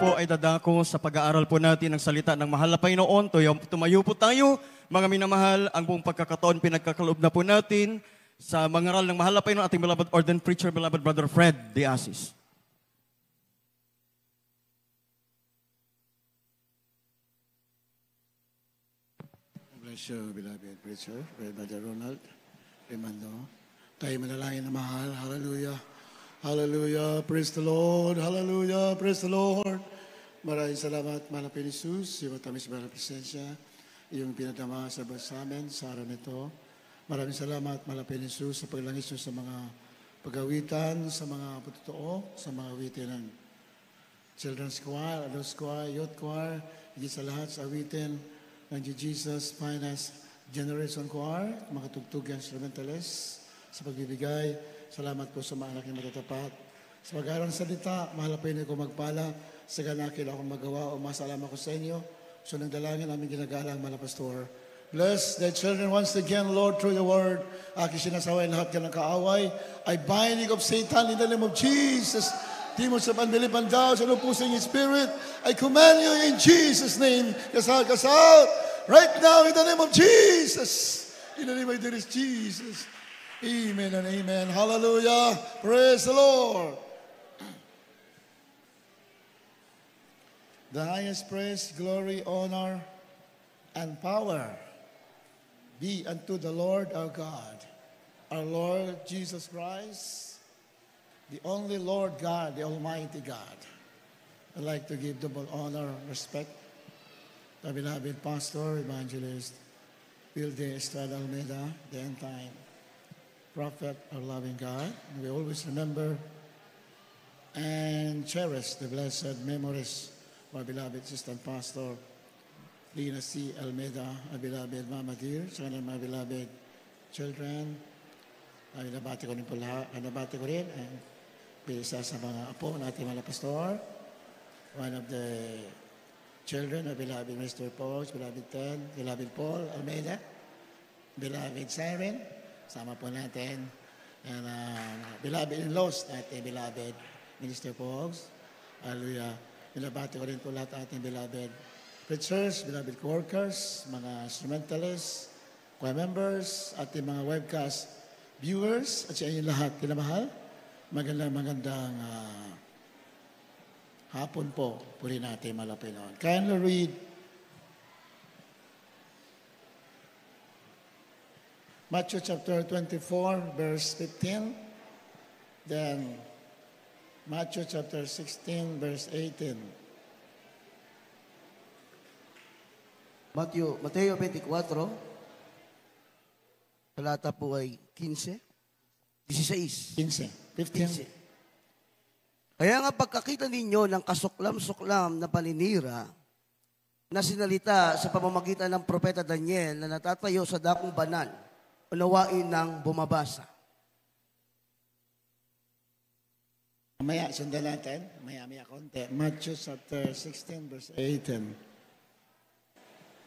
po ay dadako sa pag-aaral po natin ng salita ng mahal na Panginoon. Tumayo po tayo, mga minamahal, ang buong pagkakataon pinagkakaloob na po natin sa mangaral ng mahal na Panginoon, ating beloved ordained preacher, beloved Brother Fred De Asis. Bless you, beloved preacher, Brother Ronald Remando. Tayo manalangin na mahal. Hallelujah. Hallelujah. Praise the Lord. Hallelujah. Praise the Lord. Maraming salamat, mahal na Jesus, yung matamis ba na presensya, yung pinadama sa amin sa araw nito. Maraming salamat, mahal na Jesus, sa paglangis nyo sa mga pag-awitan, sa mga patotoo, sa mga awitin ng Children's Choir, Adults Choir, Youth Choir, higit sa lahat sa awitin ng Jesus Finest Generation Choir, mga tugtugan instrumentalists, sa pagbibigay. Salamat po sa mga anak na matatapat. Sa pag-aaral ng salita, mahal na ko magpala, sa ganakil akong magawa o masalamat ko sa inyo. So nang dalangin namin ginagalang mga pastor. Bless the children once again, Lord, through your word. Aking sinasaway lahat ka ng kaaway. I binding of Satan in the name of Jesus. Timon sa panbilipan daw, sa lupusing spirit. I command you in Jesus' name. Kasal, kasal. Right now in the name of Jesus. In the name of Jesus. Amen and amen. Hallelujah. Praise the Lord. The highest praise, glory, honor, and power be unto the Lord our God, our Lord Jesus Christ, the only Lord God, the Almighty God. I'd like to give double honor, respect to our beloved pastor, evangelist, Wilde Estrada Almeida, the end time prophet, our loving God. And we always remember and cherish the blessed memories of our beloved assistant pastor, Lina C. Almeida, our beloved Mama Dear, sa kanyang mga beloved children. Ay nabati ko rin po lahat. Nabati ko rin ang isa sa mga apo natin mga pastor. One of the children, our beloved Mr. Paul, beloved Ted, beloved Paul Almeida, beloved Siren, sama po natin. And beloved in-laws natin, beloved Minister Pauls. Hallelujah. Binabati ko rin po lahat ating beloved preachers, beloved co-workers, mga instrumentalists, choir members, ating mga webcast viewers, at sa inyo lahat, kinamahal. Magandang hapon po. Puri natin malapit noon. Kindly read Matthew chapter 24, verse 15. Then Matthew chapter 16, verse 18. Mateo 24, talata po ay 15, 16. 15. Kaya nga pagkakita ninyo ng kasuklam-suklam na paninira na sinalita sa pamamagitan ng propeta Daniel na natatayo sa dakong banal, unawain ng bumabasa. Mamaya, sundan natin. Maya konti. Matthew chapter 16, verse 18.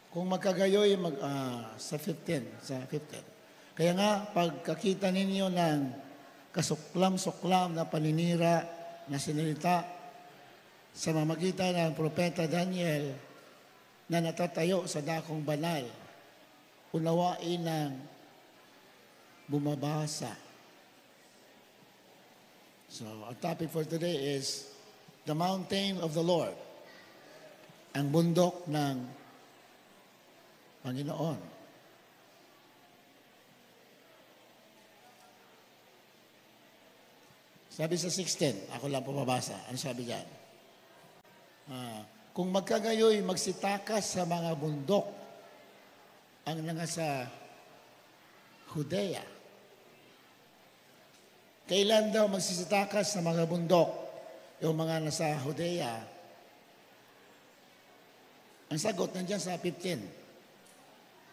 Kung magkagayoy, sa 15. Kaya nga, pagkakita ninyo ng kasuklam-suklam na paninira na sinilita sa mamagitan ng propeta Daniel na natatayo sa dakong banal, unawain ng bumabasa. So, our topic for today is the mountain of the Lord, ang bundok ng Panginoon. Sabi sa 16, ako lang pumabasa. Ano sabi dyan? Kung magkagayoy, magsitakas sa mga bundok ang nangasa Judea. Kailan daw magsisitakas sa mga bundok yung mga nasa Judea? Ang sagot nandiyan sa 15.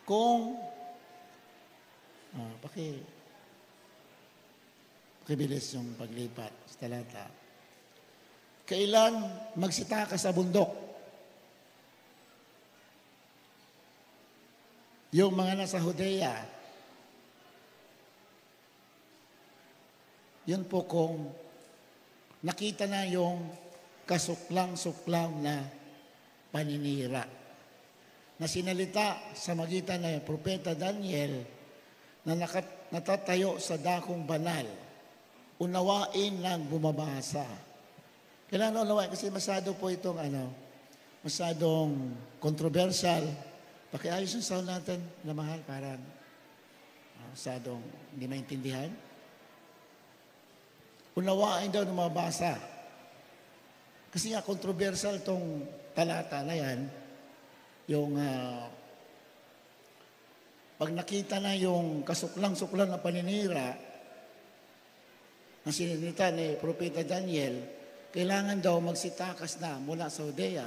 Kung pakibilis yung paglipat sa talata. Kailan magsitakas sa bundok? Yung mga nasa Judea. Yun po kung nakita na yung kasuklang-suklang na paninira na sinalita sa magitan ng Propeta Daniel na natatayo sa dakong banal. Unawain ng bumabasa. Kailangan unawain kasi masyado po itong masyadong controversial. Pakiayos yung sound natin na mahal, parang masyadong hindi maintindihan. Unawain daw ng mabasa. Kasi nga controversial itong talata na yan. Yung pag nakita na yung kasuklang-suklang na paninira na sinilita ni Propeta Daniel, kailangan daw magsitakas na mula sa Judea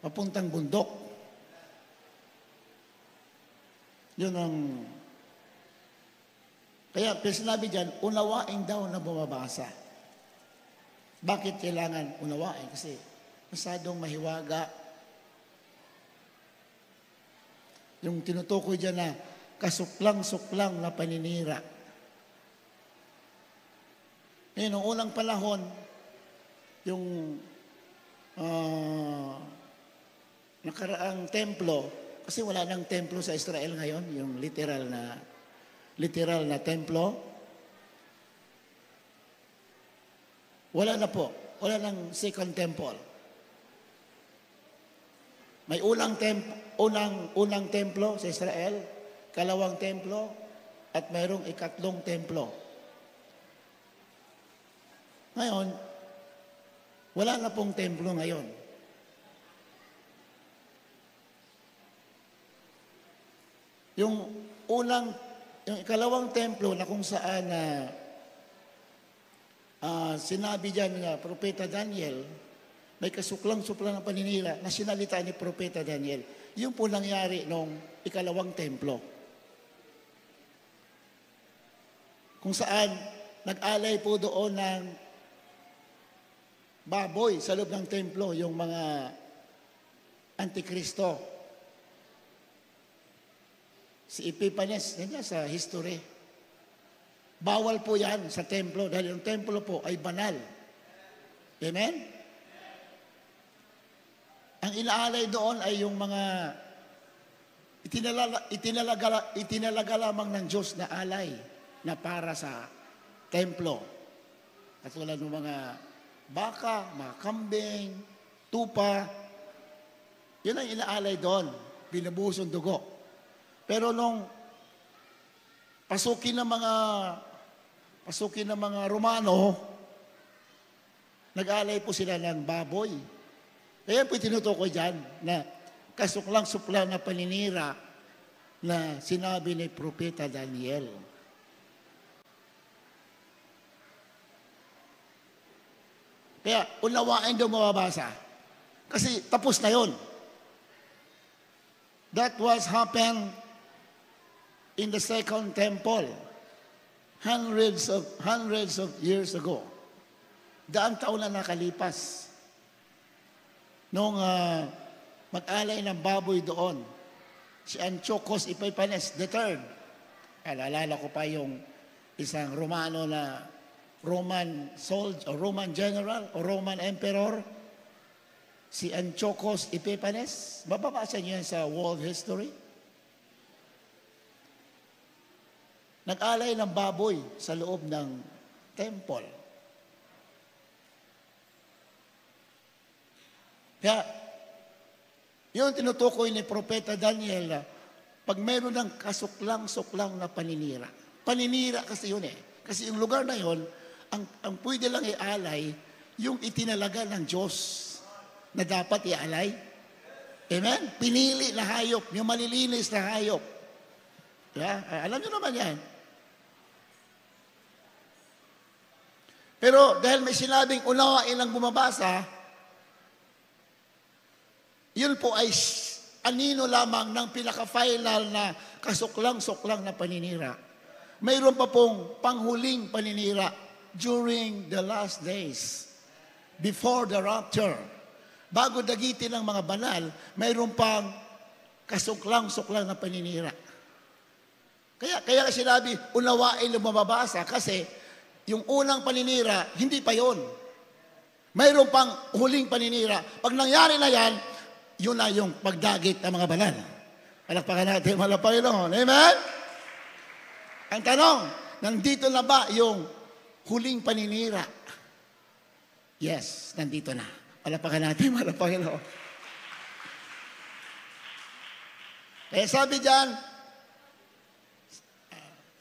papuntang bundok. Yun ang kaya sinabi dyan, unawain daw na bumabasa. Bakit kailangan unawain? Kasi masyadong mahiwaga. Yung tinutukoy dyan na kasuklang-suklang na paninira. Ngayon, noong unang panahon, yung nakaraang templo, kasi wala nang templo sa Israel ngayon, yung literal na templo. Wala na po. Wala nang second temple. May unang templo sa Israel, kalawang templo, at mayroong ikatlong templo. Ngayon, wala na pong templo ngayon. Yung ikalawang templo na kung saan sinabi dyan nga Propeta Daniel, may kasuklang-suklang na paninira na sinalita ni Propeta Daniel. Yun po nangyari nung ikalawang templo. Kung saan nag-alay po doon ng baboy sa loob ng templo, yung mga Antikristo. Si Epifanes, nandiyan sa history. Bawal po yan sa templo dahil yung templo po ay banal. Amen? Ang inaalay doon ay yung mga itinalaga lamang ng Diyos na alay na para sa templo. Katulad ng mga baka, mga kambing, tupa. Yun ang inaalay doon. Binubuhos yung dugo. Pero nung pasukin ng mga Romano, nag-alay po sila ng baboy. Kaya po tinutukoy dyan na kasuklang-suklang na paninira na sinabi ni Propeta Daniel. Kaya unawain daw mababasa. Kasi tapos na yon. That was happened in the second temple hundreds of years ago. Daang taon na nakalipas. Nung mag-alay ng baboy doon, si Antiochus Epiphanes III. Alala ko pa yung isang Romano na Roman soldier o Roman general o Roman emperor, si Antiochus Epiphanes. Mababasa niyo yan sa world history. Nag-alay ng baboy sa loob ng temple. Kaya, yun tinutukoy ni Propeta Daniel, pag mayroon ng kasuklang-suklang na paninira. Paninira kasi yun eh. Kasi yung lugar na yun, ang pwede lang ialay, yung itinalaga ng Diyos na dapat ialay. Amen? Pinili na hayop, yung malilinis na hayop. Yeah? Alam nyo naman yan. Pero dahil may sinabing unawain lang bumabasa, yun po ay anino lamang ng pinaka-final na kasuklang-suklang na paninira. Mayroon pa pong panghuling paninira during the last days, before the rapture. Bago dagitin ng mga banal, mayroon pang kasuklang-suklang na paninira. Kaya sinabi, unawain lumababasa kasi yung unang paninira, hindi pa yon. Mayroon pang huling paninira. Pag nangyari na yan, yun na yung pagdagit ng mga banal. Palakpakan natin, mahal na Panginoon. Amen? Ang tanong, nandito na ba yung huling paninira? Yes, nandito na. Palakpakan natin, mahal na Panginoon. Kaya sabi dyan,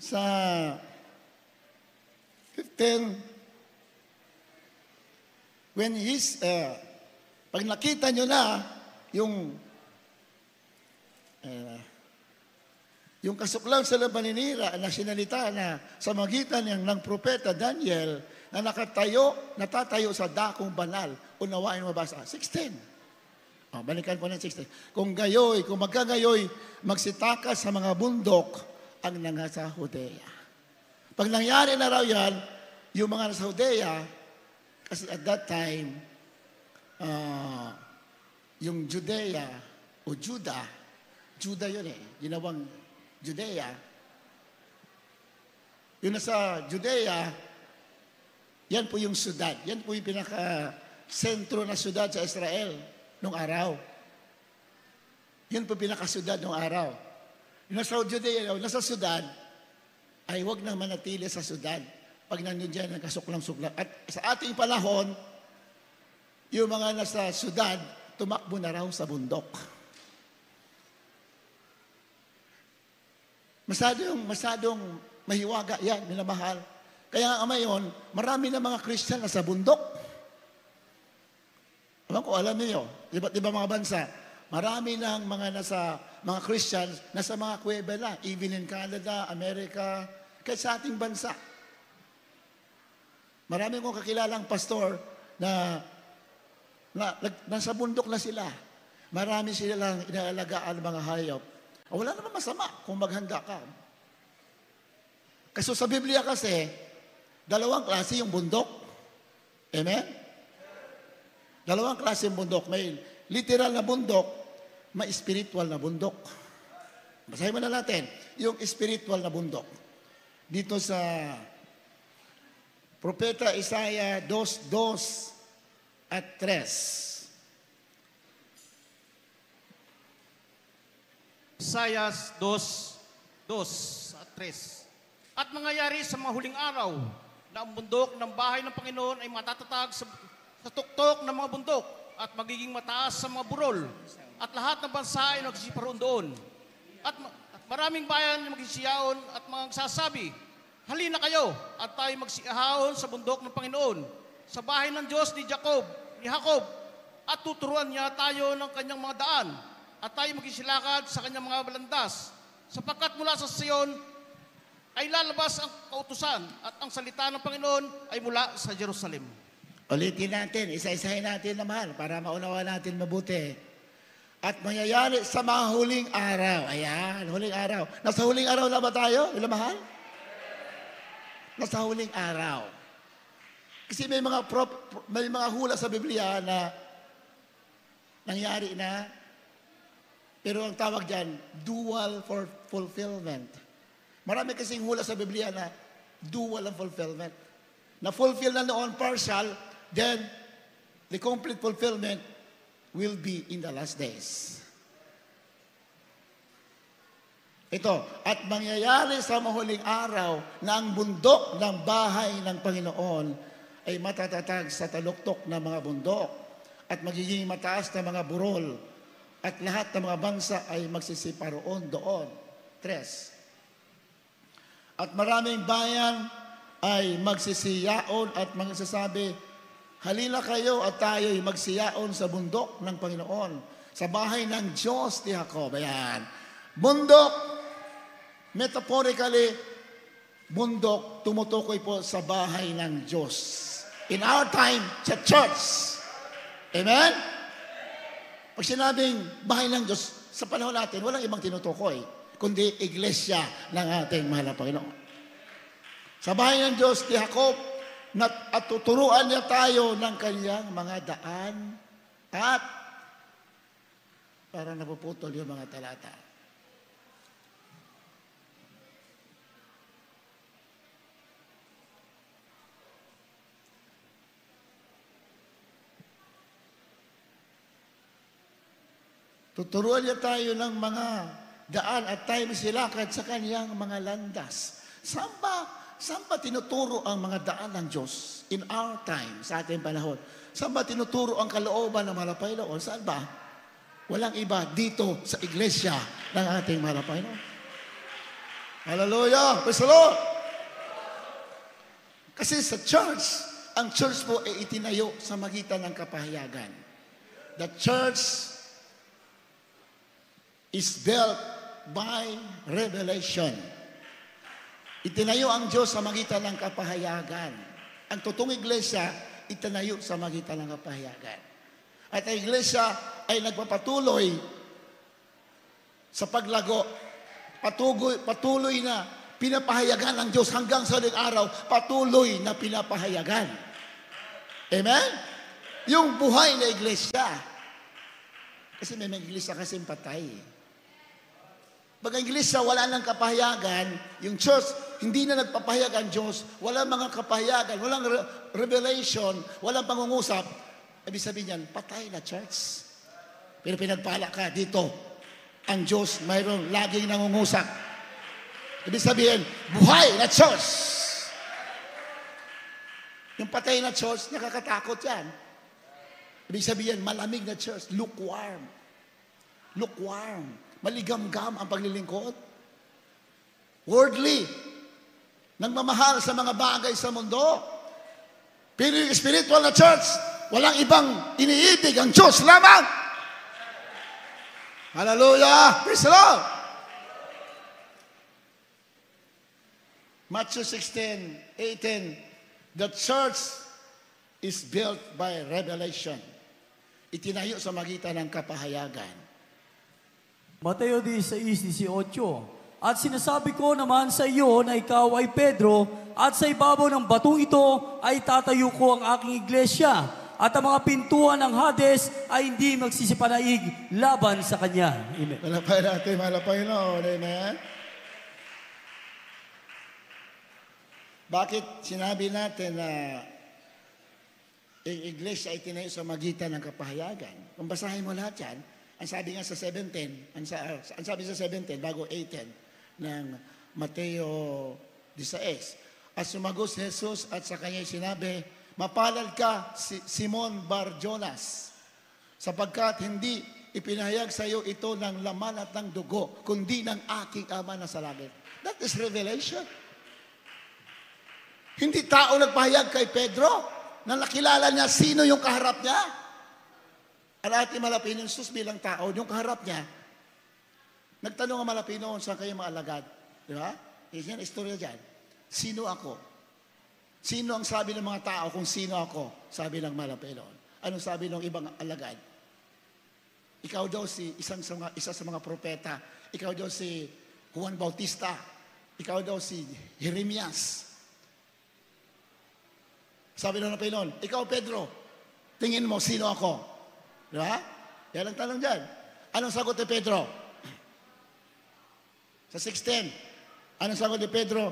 sa 15, pag nakita nyo na yung kasuklang sa paninira na sinalita na sa magitan ng propeta Daniel na natatayo sa dakong banal. Unawain mo basa. 16. Balikan po ng 16. Kung magkagayoy, magsitakas sa mga bundok ang nasa Judea. Pag nangyari na raw yan, yung mga nasa Judea, kasi at that time, yung Judea o Judah yun ginawang Judea. Yung nasa Judea, yan po yung syudad. Yan po yung pinaka-sentro na syudad sa Israel nung araw. Yan po pinaka-syudad nung araw. Yung nasa Judea, nasa syudad, ay huwag nang manatili sa syudad pag nandun dyan ang kasuklang-suklang. At sa ating panahon, yung mga nasa syudad, tumakbo na raw sa bundok. Masyadong mahiwaga yan, minamahal. Kaya nga ngayon, marami na mga Christian na sa bundok. Alam niyo, iba't iba mga bansa, marami ng mga Christians nasa mga kuweba na, even in Canada, America, kahit sa ating bansa. Marami kong kakilalang pastor na nasa bundok na sila. Marami silang inaalagaan ng mga hayop. Wala naman masama kung maghanda ka. Kasi sa Biblia kasi, dalawang klase yung bundok. Amen? Dalawang klase yung bundok. May literal na bundok, may spiritual na bundok. Basahin mo na natin yung spiritual na bundok. Dito sa Propeta Isaiah 2:2 at 3. Isaiah 2:2 at 3. At mangyayari sa mga huling araw na ang bundok ng bahay ng Panginoon ay matatatag sa tuktok ng mga bundok at magiging mataas sa mga burol at lahat ng bansa ay nagsisiparoon doon. At maraming bayan ay magsisiyaon at magsasabi, halina kayo at tayo magsiyahon sa bundok ng Panginoon, sa bahay ng Diyos ni Jacob, at tuturuan niya tayo ng kanyang mga daan at tayo magisilakad sa kanyang mga balandas, sapagkat mula sa Sion ay lalabas ang kautusan at ang salita ng Panginoon ay mula sa Jerusalem. Ulitin natin, isa-isahin natin naman para maunawa natin mabuti. At mangyayari sa mga huling araw. Ayan, huling araw. Nasa huling araw na ba tayo? Ilang mahal? Nasa huling araw. Kasi may mga hula sa Biblia na nangyari na, pero ang tawag dyan, dual for fulfillment. Marami kasing hula sa Biblia na dual ang fulfillment. Na-fulfill na noon partial, then the complete fulfillment will be in the last days. Ito, at mangyayari sa mahuling araw na ang bundok ng bahay ng Panginoon ay matatatag sa taluktok ng mga bundok at magiging mataas na mga burol at lahat ng mga bansa ay magsisiparoon doon. 3. At maraming bayan ay magsisiyaon at magsasabi, halina kayo at tayo'y magsiyaon sa bundok ng Panginoon, sa bahay ng Diyos ni Jacob. Ayan. Bundok, metaphorically, bundok, tumutukoy po sa bahay ng Diyos. In our time, sa church. Amen? Pag sinabing bahay ng Diyos, sa panahon natin, walang ibang tinutukoy, kundi iglesia ng ating mahal na Panginoon. Sa bahay ng Diyos ni Jacob, at tuturuan niya tayo ng kanyang mga daan at parang napuputol yung mga talata. Tuturuan niya tayo ng mga daan at tayo masilakad sa kanyang mga landas. Saan ba tinuturo ang mga daan ng Diyos in our time, sa ating panahon? Saan ba tinuturo ang kalooban ng mahal na Panginoon? Saan ba? Walang iba dito sa iglesia ng ating mahal na Panginoon. Hallelujah! Praise the Lord! Kasi sa church, ang church po ay itinayo sa magitan ng kapahayagan. The church is built by revelation. Itinayo ang Diyos sa magitan ng kapahayagan. Ang totoong iglesia, itinayo sa magitan ng kapahayagan. At ang iglesia ay nagpapatuloy sa paglago. Patuloy na pinapahayagan ng Diyos hanggang sa huling araw, patuloy na pinapahayagan. Amen? Yung buhay na iglesia. Kasi may mga iglesia kasing patay. Pag ang iglesia wala nang kapahayagan, yung church, hindi na nagpapahayag ang Diyos, walang mga kapahayagan, walang revelation, walang pangungusap, ibig sabihin yan, patay na church. Pero pinagpala ka dito, ang Diyos mayroong laging nangungusap. Ibig sabihin, buhay na church. Yung patay na church, nakakatakot yan. Ibig sabihin, malamig na church, lukewarm. Lukewarm. Maligamgam ang paglilingkod. Worldly. Nagmamahal sa mga bagay sa mundo. Pero yung spiritual na church, walang ibang iniibig ang Diyos lamang. Hallelujah! Praise the Lord! Matthew 16:18, the church is built by revelation. Itinayo sa magitan ng kapahayagan. Mateo 16:18, at sinasabi ko naman sa iyo na ikaw ay Pedro, at sa ibabaw ng batong ito ay tatayo ko ang aking iglesia, at ang mga pintuan ng Hades ay hindi magsisipanaig laban sa kanya. Amen. Malapay natin, malapay na. Amen. Bakit sinabi natin na ang iglesia ay tinayo sa magitan ng kapahayagan? Kung basahin mo lahat yan, ang sabi nga sa 17, ang sabi sa 17, bago 18, ng Mateo 16. At sumagot si Jesus at sa kanya sinabi, mapalad ka, Simon Bar-Jonas, sapagkat hindi ipinahayag sa iyo ito ng laman at ng dugo, kundi ng aking Ama na sa langit. That is revelation. Hindi tao nagpahayag kay Pedro na nakilala niya sino yung kaharap niya. Ang ating malapino, Jesus bilang tao, yung kaharap niya, nagtanong ang malapino, saan kayo mga alagad? Di ba? Yan, istorya dyan. Sino ako? Sino ang sabi ng mga tao kung sino ako? Sabi ng malapilon. Anong sabi ng ibang alagad? Ikaw daw isa sa mga propeta. Ikaw daw si Juan Bautista. Ikaw daw si Jeremias. Sabi ng malapilon, ikaw Pedro, tingin mo sino ako? Di ba? Yan ang tanong dyan. Anong sagot ni Pedro? Sa 16. Anong sagot ni Pedro?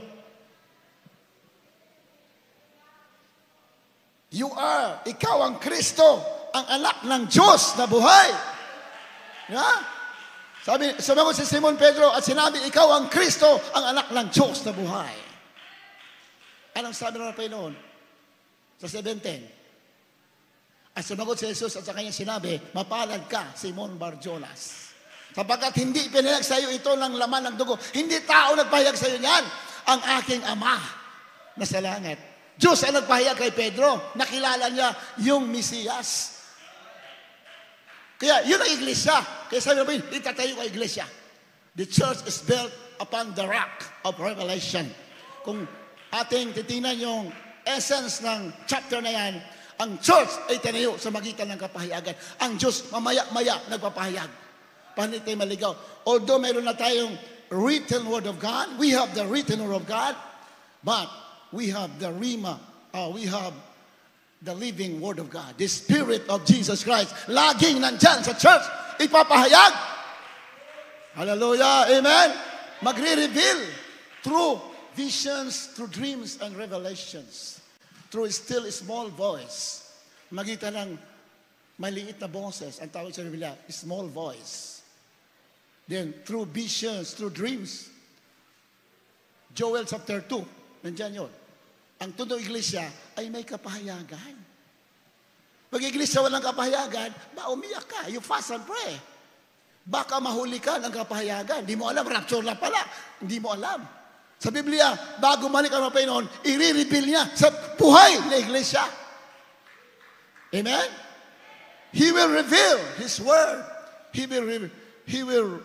Ikaw ang Kristo, ang anak ng Diyos na buhay. Yeah? Sabi si Simon Pedro at sinabi, ikaw ang Kristo, ang anak ng Diyos na buhay. Anong sabi ng Panginoon? Sa 17. At sumagot si Jesus at sa kanya sinabi, mapalad ka, Simon Bar-Jonas. Sapagkat hindi pinahayag sa iyo ito ng laman ng dugo. Hindi tao nagpahayag sa iyo niyan. Ang aking Ama na sa langit. Diyos ang nagpahayag kay Pedro. Nakilala niya yung Mesiyas. Kaya yun ang iglesia. Kaya sabi namin, itatayo ang iglesia. The church is built upon the rock of revelation. Kung ating titingnan yung essence ng chapter na yan, ang church ay tinayo sa magitan ng kapahayagan. Ang Diyos mamaya-maya nagpapahayag. Paano tayo maligaw? Although meron na tayong written word of God, we have the written word of God, but we have the Rhema, we have the living Word of God, the Spirit of Jesus Christ, laging nandyan sa church, ipapahayag. Hallelujah, amen. Magre-reveal through visions, through dreams and revelations, through still small voice. Magitan ng maliit na boses. Ang tawag sa Biblia, small voice. Then, through visions, through dreams. Joel chapter 2, nandyan yun. Ang tunong iglesia ay may kapahayagan. Pag iglesia walang kapahayagan, umiyak ka. You fast and pray. Baka mahuli ka ng kapahayagan. Hindi mo alam, rapture na pala. Hindi mo alam. Sa Biblia, bago malik ang Panginoon, i-reveal niya sa buhay na iglesia. Amen? He will reveal His word. He will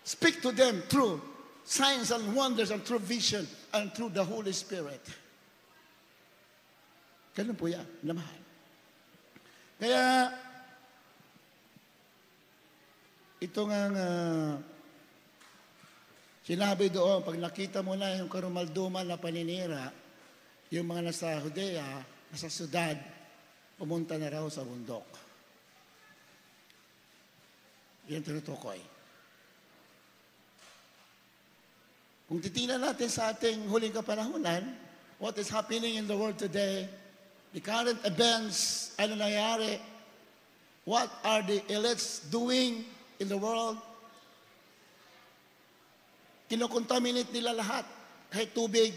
speak to them through signs and wonders and through vision and through the Holy Spirit. Ganun po yan, namahal. Kaya, ito nga sinabi doon, pag nakita mo na yung karumalduman na paninira, yung mga nasa Judea, nasa syudad, pumunta na raw sa bundok. Yan tinutukoy. Kung titingnan natin sa ating huling kapanahunan, what is happening in the world today, the current events, ano nangyayari, what are the elites doing in the world, kinokontaminate nila lahat. Kahit tubig,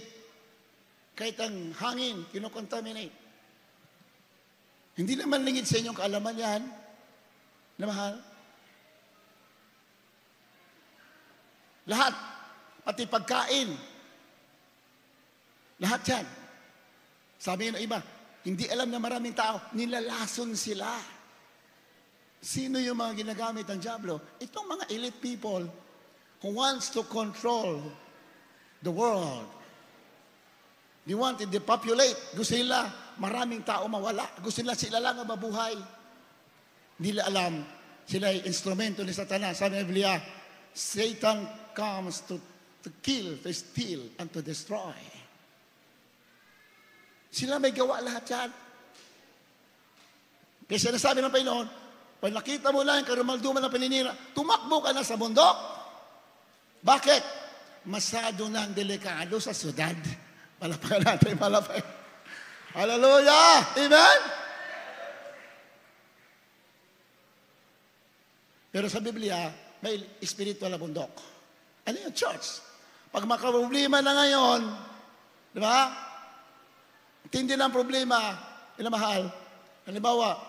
kahit ang hangin, kinokontaminate. Hindi naman lingid sa inyong kaalaman yan, na mahal. Lahat, pati pagkain, lahat yan. Sabi ng iba, hindi alam na maraming tao, nilalason sila. Sino yung mga ginagamit ng diablo? Itong mga elite people who wants to control the world. They want to depopulate. Gusto nila maraming tao mawala. Gusto nila sila lang ang mabuhay. Hindi nila alam sila ay instrumento ni Satanas. Sabi ng Biblia, Satan comes to kill, to steal, and to destroy. Sila may gawa lahat yan. Kaya sinasabi ng Panginoon, pag nakita mo lang yung karumalduman ng paninira, tumakbo ka na sa bundok. Bakit? Masyado nang delikado sa syudad. Palapakan natin, malapay. Hallelujah! Amen? Pero sa Biblia, may spiritual na bundok. Ano yung church? Pag makaproblema na ngayon, di ba? Tindi ng problema, inamahal. Halimbawa,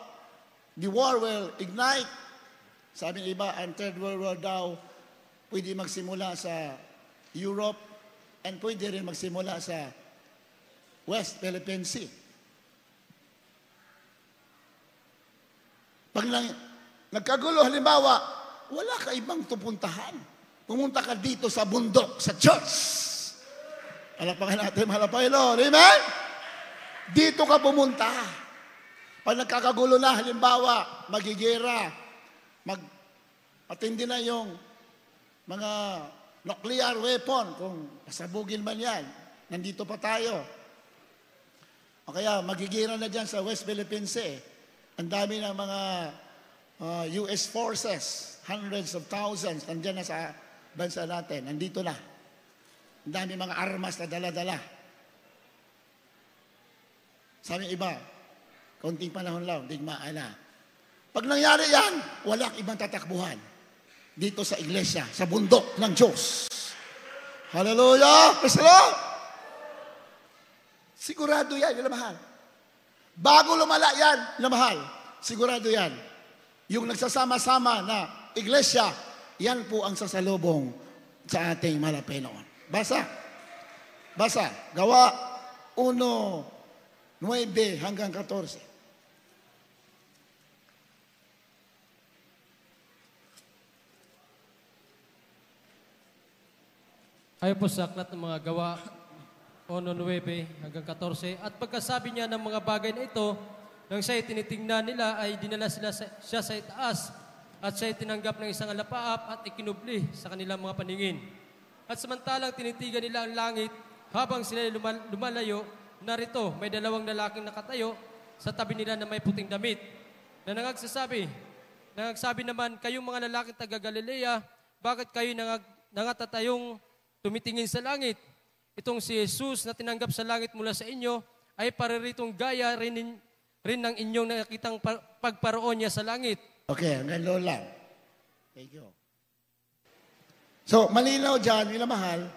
the war will ignite. Sabi ng iba, ang Third World War daw, pwede magsimula sa Europe and pwede rin magsimula sa West Philippine Sea. Pag nagkagulo, halimbawa, wala ka ibang tupuntahan. Pumunta ka dito sa bundok, sa church. Alapakan natin, mahal na Panginoon. Amen? Dito ka pumunta. Pag nagkakagulo na, halimbawa, magigera, matindi na yung mga nuclear weapon, kung pasabugin man yan, nandito pa tayo. O kaya, magigera na dyan sa West Philippine Sea. Ang dami ng mga US forces, hundreds of thousands, nandyan na sa bansa natin, nandito na. Ang dami mga armas na dala-dala. Sabi iba, kaunting panahon lang, digmaan na. Pag nangyari yan, walang ibang tatakbuhan. Dito sa iglesia, sa bundok ng Diyos. Hallelujah! Praise the Lord! Sigurado yan, yun na mahal. Bago lumala yan, yun na mahal. Sigurado yan. Yung nagsasama-sama na iglesia, yan po ang sasalubong sa ating mahal na Panginoon. Basa. Basa. Gawa 1:9 hanggang 14. Ayon po sa aklat ng mga gawa, 1:9 hanggang 14. At pagkasabi niya ng mga bagay na ito, nang siya'y tinitingnan nila, ay dinala siya sa itaas, at siya'y tinanggap ng isang alapaap at ikinubli sa kanilang mga paningin. At samantalang tinitigan nila ang langit, habang sila lumalayo, narito may dalawang lalaking nakatayo sa tabi nila na may puting damit, na nangagsasabi naman, kayong mga lalaking taga Galilea, bakit kayo nangatatayong tumitingin sa langit? Itong si Jesus na tinanggap sa langit mula sa inyo ay pariritong gaya rin rin ng inyong nakitang pagparoon niya sa langit. Okay, hanggang doon lang. Thank you. So, malinaw dyan, minamahal,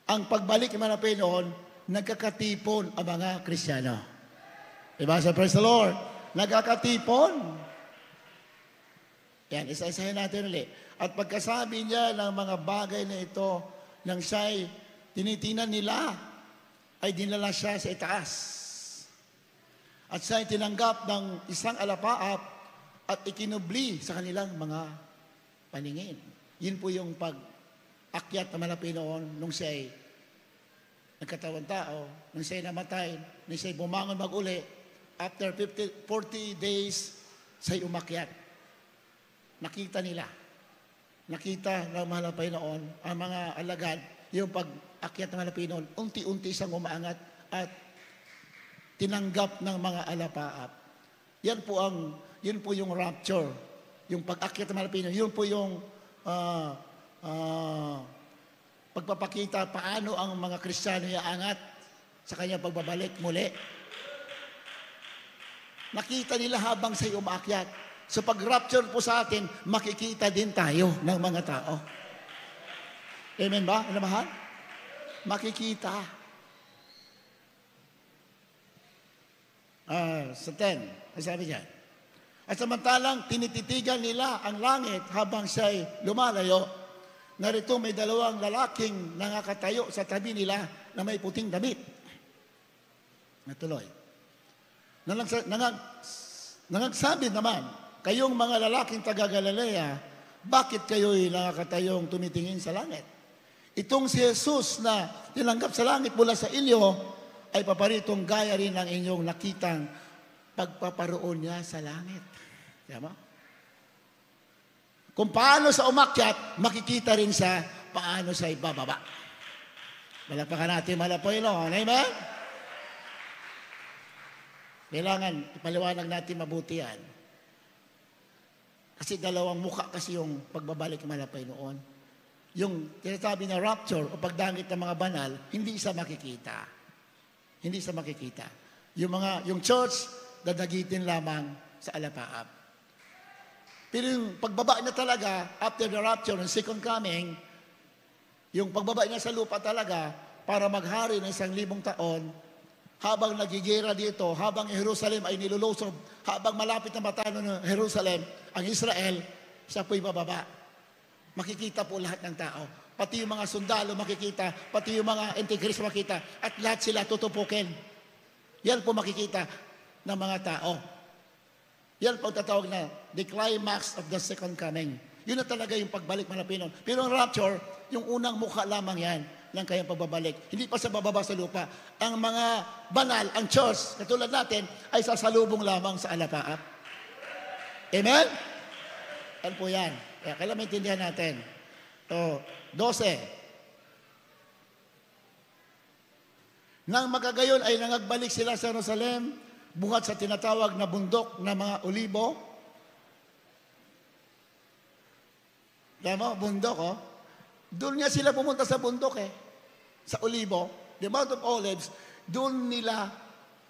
ang pagbalik ng mga Panginoon, nagkakatipon ang mga Kristiyano. Diba? So, praise the Lord. Nagkakatipon. Yan, isa-isahin natin ulit. At pagkasabi niya ng mga bagay na ito, nang siya'y tinitingnan nila, ay dinala siya sa itaas. At siya'y tinanggap ng isang alapaap at ikinubli sa kanilang mga paningin. Yun po yung pag-akyat na malapit noon nung siya'y nagkatawang tao, nung siya'y namatay, nung siya'y bumangon mag-uli. After 40 days, siya'y umakyat. Nakita nila. Nakita ng mahal na Panginoon, ang mga alagad, yung pag-akyat ng mahal na Panginoon, unti-unti siyang umaangat at tinanggap ng mga alapaap. Yun po yung rapture, yung pag-akyat ng mahal na Panginoon, yun po yung pagpapakita paano ang mga Kristiyano iaangat sa kanyang pagbabalik muli. Nakita nila habang siya'y umaakyat. So pag-rapture po sa atin, makikita din tayo ng mga tao. Amen ba? Ano mahal? Makikita. Sa 10, ang sabi dyan. At samantalang tinititigan nila ang langit habang siya'y lumalayo, narito may dalawang lalaking nangakatayo sa tabi nila na may puting damit. Natuloy. Nangagsabi naman, kayong mga lalaking taga Galilea, bakit kayo'y nakakatayong tumitingin sa langit? Itong si Jesus na tinanggap sa langit mula sa inyo, ay paparitong gaya rin ng inyong nakitang pagpaparoon niya sa langit. Tama? Kung paano sa umakyat, makikita rin sa paano sa ibababa. Malakpakan natin malapoy, no? Amen? Kailangan ipaliwanag natin mabuti yan. Kasi dalawang mukha kasi yung pagbabalik ng malapay noon. Yung tinatabi na rapture o pagdangit ng mga banal, hindi isa makikita. Hindi isa makikita. Yung church, dadagitin lamang sa alapaap. Pero yung pagbaba niya talaga, after the rapture and second coming, yung pagbaba niya sa lupa talaga, para maghari ng 1,000 taon, habang nagigera dito, habang Jerusalem ay nilulusob, habang malapit na matalo ng Jerusalem, ang Israel, siya po'y bababa. Makikita po lahat ng tao. Pati yung mga sundalo makikita, pati yung mga antichrist makikita, at lahat sila tutupukin. Yan po makikita ng mga tao. Yan po tatawag na the climax of the second coming. Yun na talaga yung pagbalik mga Pinoy. Pero ang rapture, yung unang mukha lamang yan ng kayang pagbabalik. Hindi pa sa bababa sa lupa. Ang mga banal, ang church, katulad natin, ay sasalubong lamang sa alapaap. Amen? Yan po yan. Kaya kailangan maintindihan natin. 12. Nang magagayon ay nangagbalik sila sa Jerusalem, buhat sa tinatawag na bundok na mga olibo. Tama, bundok, oh. Doon nga sila pumunta sa bundok, sa olibo, the Mount of Olives, doon nila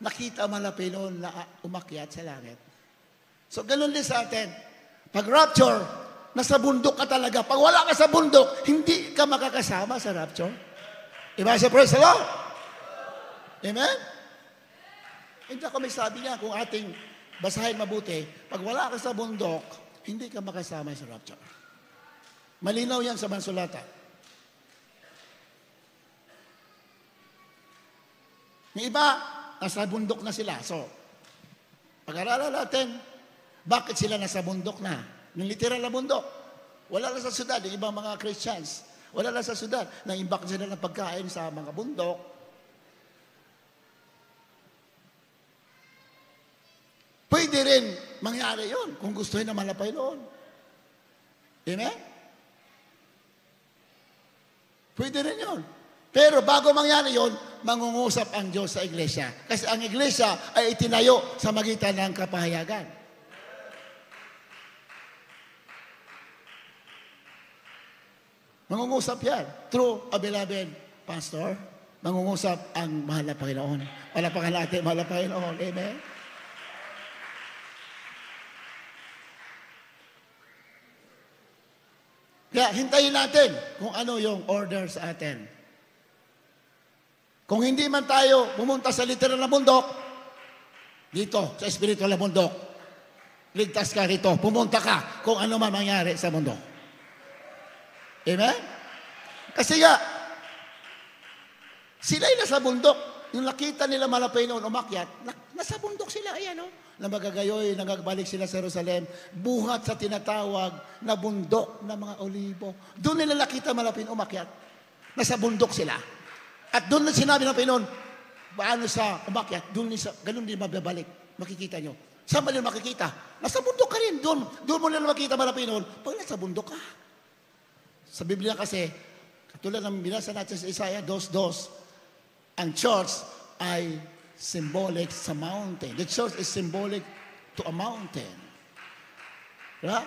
nakita malapinon na umakyat sa langit. So, ganun din sa atin. Pag rapture, nasa bundok ka talaga. Pag wala ka sa bundok, hindi ka makakasama sa rapture. Diba sa praise the Lord? Amen? Hindi ako may sabi niya, kung ating basahin mabuti, pag wala ka sa bundok, hindi ka makasama sa rapture. Malinaw yan sa Mansulata. Yung iba, nasa bundok na sila. So, pag-aralan natin, bakit sila nasa bundok na? Yung literal na bundok. Wala lang sa syudad, yung ibang mga Christians. Wala lang sa syudad. Nang-imbak sila ng pagkain sa mga bundok. Pwede rin mangyari yun kung gusto na malapay noon. Amen? Pwede rin yun. Pero bago mangyari yun, mangungusap ang Diyos sa iglesia. Kasi ang iglesia ay itinayo sa magitan ng kapahayagan. Mangungusap yan. True, beloved pastor, mangungusap ang mahal na Panginoon. Palapakan natin, mahal na Panginoon. Amen? Kaya hintayin natin kung ano yung order sa atin. Kung hindi man tayo pumunta sa literal na bundok, dito, sa spiritual na bundok, ligtas ka rito, pumunta ka kung ano man mangyari sa bundok. Amen? Kasi nga, sila'y nasa bundok. Yung nakita nila malapay noon umakyat, nasa bundok sila, ayan o. Na magagayoy, nagbalik sila sa Jerusalem, buhat sa tinatawag na bundok ng mga olibo. Doon nila nakita malapay umakyat. Nasa bundok sila. At doon na sinabi ng Panginoon, paano sa umakyat, doon sa, ganun din mababalik. Makikita nyo. Saan ba nila makikita? Nasa bundok ka rin. Doon mo nila makita malapay noon, pag nasa bundok ka. Sa Biblia kasi, katulad ng binasa natin sa Isaiah 2:2, ang church ay symbolic sa mountain. The church is symbolic to a mountain. Diba?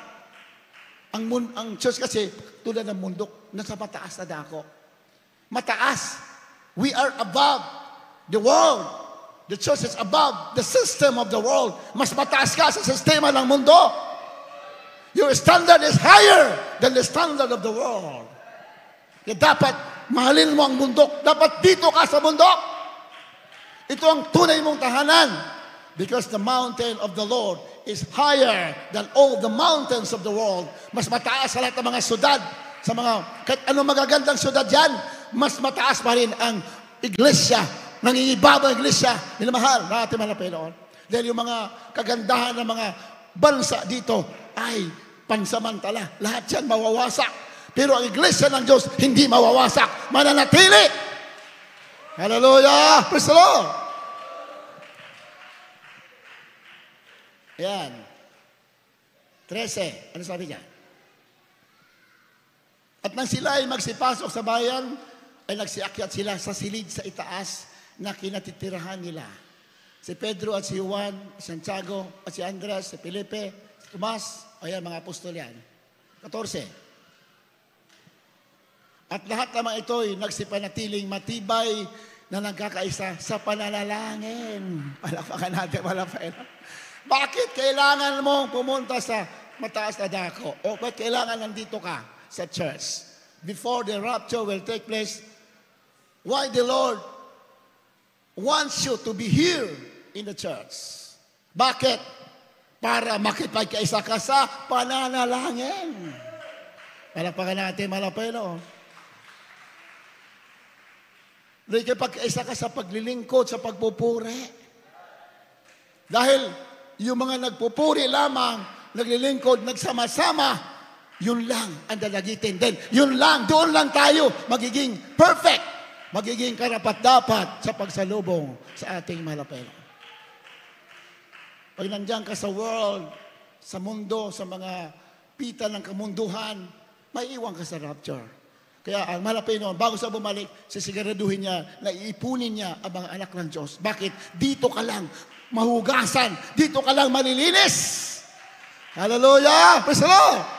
Ang church kasi, tulad ng bundok, nasa mataas na dako. Mataas. We are above the world. The church is above the system of the world. Mas mataas ka sa sistema ng mundo. Your standard is higher than the standard of the world. Kaya dapat mahalin mo ang bundok. Dapat dito ka sa bundok. Ito ang tunay mong tahanan. Because the mountain of the Lord is higher than all the mountains of the world. Mas mataas sa lahat ng mga syudad. Sa mga, kahit anong magagandang syudad yan, mas mataas pa rin ang iglesia. Nangingibabaw ang iglesia. Minamahal na ating mga Panginoon. Dahil yung mga kagandahan ng mga bansa dito ay pansamantala. Lahat yan mawawasak. Pero ang iglesia ng Diyos hindi mawawasak. Mananatili. Hallelujah! Praise the Lord! Ayan. 13. Ano sabi niya? At nang sila ay magsipasok sa bayan, ay nagsiakyat sila sa silid sa itaas na kinatitirahan nila. Si Pedro at si Juan, si Santiago at si Andres, si Felipe, si Tomas, ayan mga apostol yan. 14. At lahat naman ito'y nagsipanatiling matibay na nagkakaisa sa pananalangin. Palapakan natin, palapakan. Bakit kailangan mong pumunta sa mataas na dako? O bakit kailangan nandito ka sa church? Before the rapture will take place, why the Lord wants you to be here in the church? Bakit? Para makipagkaisa ka sa pananalangin. Palapakan natin, malapelo. Nakikipagkaisa ka sa paglilingkod, sa pagpupuri. Dahil yung mga nagpupuri lamang, naglilingkod, nagsama-sama, yun lang ang dalagitin din. Yun lang, doon lang tayo magiging perfect, magiging karapat-dapat sa pagsalubong sa ating malapelo. Pag nandiyan ka sa world, sa mundo, sa mga pita ng kamunduhan, may iwan ka sa rapture. Kaya ang malapelo, bago sa bumalik, sisiguraduhin niya na iipunin niya ang mga anak ng Diyos. Bakit? Dito ka lang mahugasan. Dito ka lang malilinis. Hallelujah! Praise the Lord!